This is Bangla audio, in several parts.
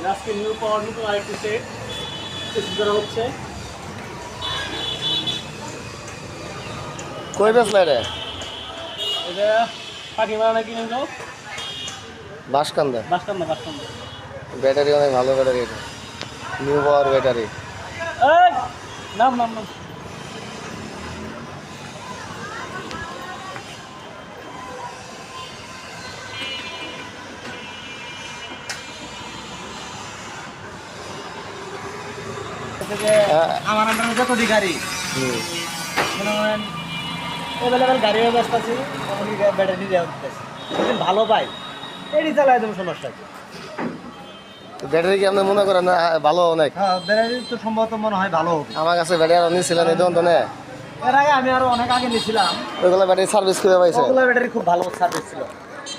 আজকে নিউ পাওয়ার নতুন আরেকটি সেট করা হচ্ছে। কই বেচলে রে? এটা পাখি মারা কিনে নিল বাসকান্দা। বাসকান্দা বাসকান্দা। ব্যাটারি অনেক ভালো ব্যাটারি, এটা নিউ পাওয়ার ব্যাটারি। এই নাম নাম নাম আমার আন্ডারে যত গাড়ি মনে করেন অ্যাভেলেবেল গাড়ি ব্যবস্থা আছে, ব্যাটারি দেওয়া দিতেছে যদি ভালো পাই এটি চালায় দেবো, সমস্যা আছে। ব্যাটারি কি আপনি মনে করেন না ভালো অনেক? হ্যাঁ ব্যাটারি তো সম্ভবত মনে হয় ভালো হবে। আমার কাছে ব্যাটারি অনেক ছিলেন এই দোকান তো না, এর আগে আমি আরো অনেক আগে নিয়েছিলাম, ওইগুলো ব্যাটারি সার্ভিস করে পাইছে। ওগুলো ব্যাটারি খুব ভালো সার্ভিস ছিল।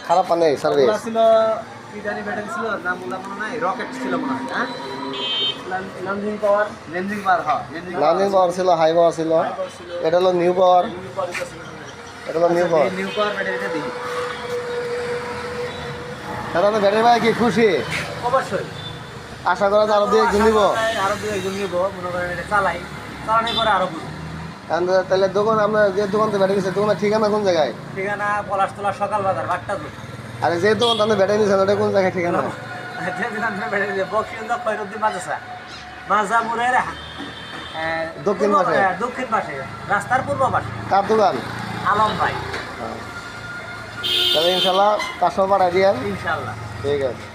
খারাপ পানে সার্ভিস ওগুলো ছিল কি জানি ব্যাটারি ছিল, নামগুলো মনে নাই, রকেট ছিল মনে হয়। হ্যাঁ রেঞ্জিং পাওয়ার, রেঞ্জিং পাওয়ার, হ্যাঁ লার্নিং পাওয়ার ছিল, হাই পাওয়ার ছিল। এটা হলো নিউ পাওয়ার, এটা হলো নিউ পাওয়ার। নিউ পাওয়ার ব্যাটারিটা দিই তাহলে ব্যাটারি ভাই কি খুশি? অবশ্যই। আশা করা যায় আরো 2-1 জন নিব। আরো 2-1 জন নিব, মনে করেন এটা চালাই, চালানোর পরে আরো বুঝবো। তাহলে দোকান আপনার যে দোকান থেকে ব্যাটারি নিচ্ছে, দোকানের ঠিকানা কোন জায়গায়? ঠিকানা পলাশতলা সকাল বাজার বাট্টাপুর। আরে যে দোকান আপনি ব্যাটারি নিচ্ছেন ওটা কোন জায়গায় ঠিকানা? যে দোকান থেকে ব্যাটারি দিয়ে বক্সিন্দা খয়রুদ্দিন মাদ্রাসা, মাজা মোড়ের দক্ষিণ পাশে, দক্ষিণ পাশে, রাস্তার পূর্ব পাশে। কার দোকান? আলম ভাই। তাহলে ইনশাল্লাহ 500 পাঠাই দিয়েন। ইনশাআল্লাহ। ঠিক আছে।